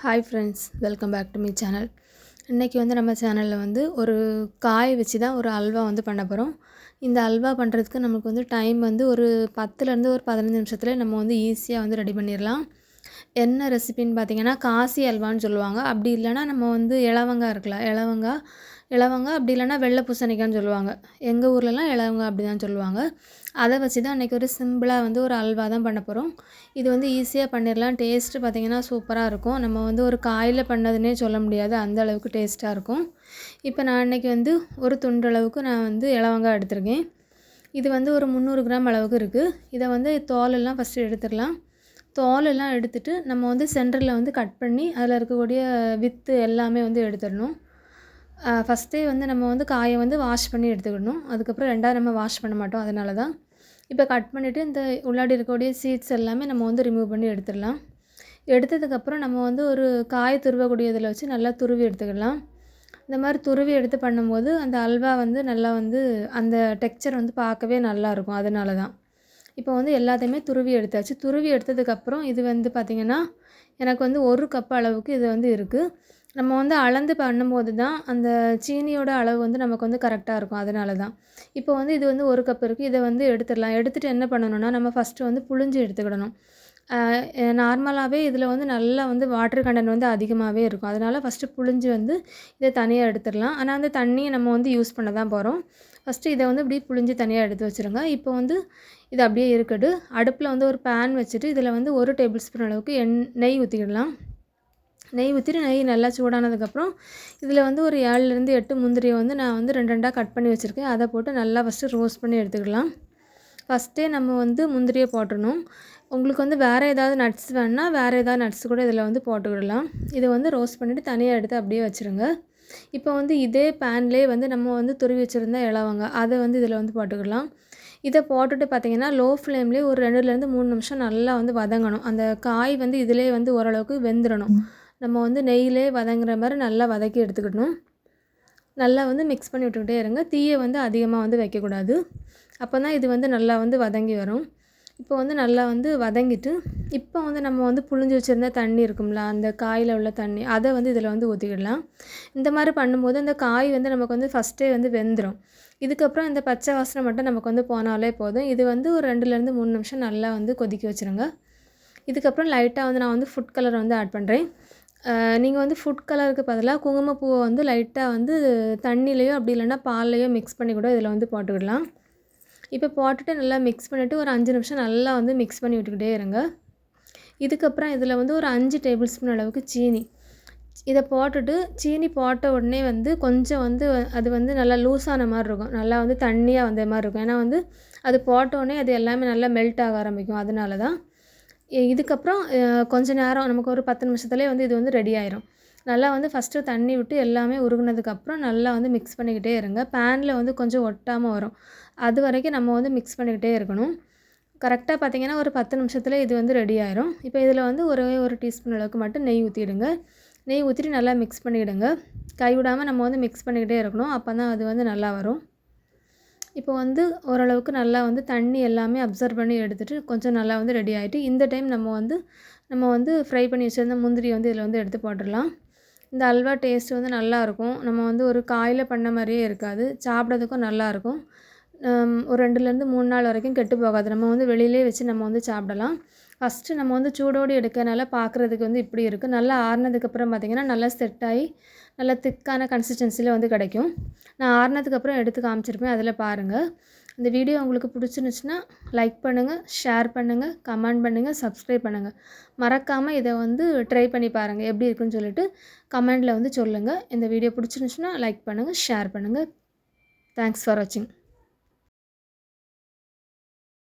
Hi friends, welcome back to me channel. இன்றைக்கி நம்ம சேனலில் ஒரு காய் வச்சு தான் ஒரு அல்வா பண்ண போகிறோம். இந்த அல்வா பண்ணுறதுக்கு நமக்கு டைம் ஒரு 10லேருந்து ஒரு 15 நிமிஷத்துலேயே நம்ம ஈஸியாக ரெடி பண்ணிடலாம். என்ன ரெசிபின்னு பார்த்தீங்கன்னா, காசி அல்வான்னு சொல்லுவாங்க. அப்படி இல்லைனா நம்ம இலவங்காய் இருக்கலாம், இலவங்காய் அப்படி இல்லைனா வெள்ளை பூசணிக்காய்ன்னு சொல்லுவாங்க. எங்கள் ஊர்லலாம் இலவங்காய் அப்படி தான் சொல்லுவாங்க. அதை வச்சு தான் இன்றைக்கி ஒரு சிம்பிளாக ஒரு அல்வா தான் பண்ண போகிறோம். இது ஈஸியாக பண்ணிடலாம். டேஸ்ட்டு பார்த்திங்கன்னா சூப்பராக இருக்கும். நம்ம ஒரு காயில் பண்ணதுன்னே சொல்ல முடியாது, அந்த அளவுக்கு டேஸ்ட்டாக இருக்கும். இப்போ நான் இன்றைக்கி ஒரு துண்டளவுக்கு நான் இலவங்காய் எடுத்திருக்கேன். இது ஒரு 300 கிராம் அளவுக்கு இருக்குது. இதை தோலெல்லாம் ஃபஸ்ட்டு எடுத்துடலாம். தோலெல்லாம் எடுத்துகிட்டு நம்ம சென்டரில் கட் பண்ணி அதில் இருக்கக்கூடிய வித்து எல்லாமே எடுத்துடணும். ஃபஸ்ட்டே நம்ம காயை வாஷ் பண்ணி எடுத்துக்கிடணும். அதுக்கப்புறம் ரெண்டாவது நம்ம வாஷ் பண்ண மாட்டோம், அதனால தான். இப்போ கட் பண்ணிவிட்டு இந்த உள்ளாடி இருக்கக்கூடிய சீட்ஸ் எல்லாமே நம்ம ரிமூவ் பண்ணி எடுத்துடலாம். எடுத்ததுக்கப்புறம் நம்ம ஒரு காய் துருவக்கூடிய இதில் வச்சு நல்லா துருவி எடுத்துக்கலாம். இந்த மாதிரி துருவி எடுத்து பண்ணும்போது அந்த அல்வா நல்லா அந்த டெக்ஸ்சர் பார்க்கவே நல்லாயிருக்கும், அதனால தான். இப்போ எல்லாத்தையுமே துருவி எடுத்தாச்சு. துருவி எடுத்ததுக்கப்புறம் இது பார்த்திங்கன்னா எனக்கு 1 கப் அளவுக்கு இது இருக்குது. நம்ம அளந்து பண்ணும்போது தான் அந்த சீனியோட அளவு நமக்கு கரெக்டாக இருக்கும், அதனால தான். இப்போ இது 1 கப் இருக்குது. இதை எடுத்துடலாம். எடுத்துகிட்டு என்ன பண்ணணும்னா, நம்ம ஃபஸ்ட்டு புழிஞ்சு எடுத்துக்கிடணும். நார்மலாகவே இதில் நல்லா வாட்டர் கண்டென்ட் அதிகமாகவே இருக்கும். அதனால் ஃபஸ்ட்டு புழிஞ்சு இதை தனியாக எடுத்துடலாம். ஆனால் அந்த தண்ணியை நம்ம யூஸ் பண்ண தான் போகிறோம். ஃபஸ்ட்டு இதை இப்படி புழிஞ்சு தனியாக எடுத்து வச்சுருங்க. இப்போ இது அப்படியே இருக்கட்டும். அடுப்பில் ஒரு பேன் வச்சுட்டு இதில் 1 டேபிள் ஸ்பூன் அளவுக்கு நெய் ஊற்றிக்கிடலாம். நெய் ஊற்றிட்டு நெய் நல்லா சூடானதுக்கப்புறம் இதில் ஒரு 7லேருந்து 8 முந்திரியை நான் 2 கட் பண்ணி வச்சுருக்கேன். அதை போட்டு நல்லா ஃபஸ்ட்டு ரோஸ்ட் பண்ணி எடுத்துக்கலாம். ஃபஸ்ட்டே நம்ம முந்திரியை போட்டுடணும். உங்களுக்கு வேறு ஏதாவது நட்ஸ் வேணுன்னா வேறு ஏதாவது நட்ஸ் கூட இதில் போட்டுக்கிடலாம். இதை ரோஸ்ட் பண்ணிவிட்டு தனியாக எடுத்து அப்படியே வச்சுருங்க. இப்போ இதே பேன்லேயே நம்ம துருவி வச்சுருந்த இலவங்காய் அதை இதில் போட்டுக்கிடலாம். இதை போட்டுட்டு பார்த்திங்கன்னா லோ ஃப்ளேம்லேயே ஒரு 2லேருந்து 3 நிமிஷம் நல்லா வதங்கணும். அந்த காய் இதிலே ஓரளவுக்கு வெந்துடணும். நம்ம நெய்யிலே வதங்குற மாதிரி நல்லா வதக்கி எடுத்துக்கிடணும். நல்லா மிக்ஸ் பண்ணி விட்டுக்கிட்டே இருங்க. தீயை அதிகமாக வைக்கக்கூடாது. அப்போ தான் இது நல்லா வதங்கி வரும். இப்போ நல்லா வதங்கிட்டு இப்போ நம்ம புழிஞ்சு வச்சுருந்த தண்ணி இருக்கும்ல, அந்த காயில் உள்ள தண்ணி அதை இதில் ஊற்றிக்கிடலாம். இந்த மாதிரி பண்ணும்போது அந்த காய் நமக்கு ஃபஸ்ட்டே வெந்துடும். இதுக்கப்புறம் இந்த பச்சை வாசனை மட்டும் நமக்கு போனாலே போதும். இது ஒரு 2லேருந்து 3 நிமிஷம் நல்லா கொதிக்க வச்சுருங்க. இதுக்கப்புறம் லைட்டாக நான் ஃபுட் கலர் ஆட் பண்ணுறேன். நீங்கள் ஃபுட் கலருக்கு பதிலாக குங்குமப்பூவை லைட்டாக தண்ணிலேயோ அப்படி இல்லைன்னா பால்லையோ மிக்ஸ் பண்ணி கூட இதில் போட்டுக்கிடலாம். இப்போ போட்டுட்டு நல்லா மிக்ஸ் பண்ணிவிட்டு ஒரு 5 நிமிஷம் நல்லா மிக்ஸ் பண்ணி விட்டுக்கிட்டே இருங்க. இதுக்கப்புறம் இதில் ஒரு 5 டேபிள் ஸ்பூன் அளவுக்கு சீனி இதை போட்டுட்டு சீனி போட்ட உடனே கொஞ்சம் அது நல்லா லூஸான மாதிரி இருக்கும். நல்லா தண்ணியாக வந்த மாதிரி இருக்கும். ஏன்னா அது போட்டோடனே அது எல்லாமே நல்லா மெல்ட் ஆக ஆரம்பிக்கும், அதனால தான். இதுக்கப்புறம் கொஞ்சம் நேரம் நமக்கு ஒரு 10 நிமிஷத்துலேயே இது ரெடி ஆயிரும். நல்லா ஃபஸ்ட்டு தண்ணி விட்டு எல்லாமே உருகுனதுக்கப்புறம் நல்லா மிக்ஸ் பண்ணிக்கிட்டே இருங்க. பேனில் கொஞ்சம் ஒட்டாமல் வரும். அது வரைக்கும் நம்ம மிக்ஸ் பண்ணிக்கிட்டே இருக்கணும். கரெக்டாக பார்த்திங்கன்னா ஒரு 10 நிமிஷத்தில் இது ரெடி ஆயிரும். இப்போ இதில் ஒரே ஒரு டீஸ்பூன் அளவுக்கு மட்டும் நெய் ஊற்றிடுங்க. நெய் ஊற்றிட்டு நல்லா மிக்ஸ் பண்ணிவிடுங்க. கைவிடாமல் நம்ம மிக்ஸ் பண்ணிக்கிட்டே இருக்கணும். அப்போ தான் அது நல்லா வரும். இப்போ ஓரளவுக்கு நல்லா தண்ணி எல்லாமே அப்சர்வ் பண்ணி எடுத்துகிட்டு கொஞ்சம் நல்லா ரெடி ஆகிட்டு இந்த டைம் நம்ம ஃப்ரை பண்ணி வச்சுருந்த முந்திரி இதில் எடுத்து போட்டுடலாம். இந்த அல்வா டேஸ்ட்டு நல்லாயிருக்கும். நம்ம ஒரு காயில் பண்ண மாதிரியே இருக்காது, சாப்பிட்றதுக்கும் நல்லாயிருக்கும். ஒரு 2லேருந்து 3 நாள் வரைக்கும் கெட்டு போகாது. நம்ம வெளியிலே வச்சு நம்ம சாப்பிடலாம். ஃபஸ்ட்டு நம்ம சூடோடு எடுக்கனால பார்க்குறதுக்கு இப்படி இருக்குது. நல்லா ஆறுனதுக்கப்புறம் பார்த்திங்கன்னா நல்லா செட் ஆகி நல்லா திக்கான கன்சிஸ்டன்சியில் கிடைக்கும். நான் ஆறுனதுக்கப்புறம் எடுத்து காமிச்சிருப்பேன், அதில் பாருங்கள். இந்த வீடியோ உங்களுக்கு பிடிச்சிருந்துச்சுன்னா லைக் பண்ணுங்கள், ஷேர் பண்ணுங்கள், கமெண்ட் பண்ணுங்கள், சப்ஸ்கிரைப் பண்ணுங்கள். மறக்காமல் இதை ட்ரை பண்ணி பாருங்கள், எப்படி இருக்குன்னு சொல்லிட்டு கமெண்டில் சொல்லுங்கள். இந்த வீடியோ பிடிச்சிருந்துச்சுன்னா லைக் பண்ணுங்கள், ஷேர் பண்ணுங்கள். தேங்க்ஸ் ஃபார் வாட்சிங்.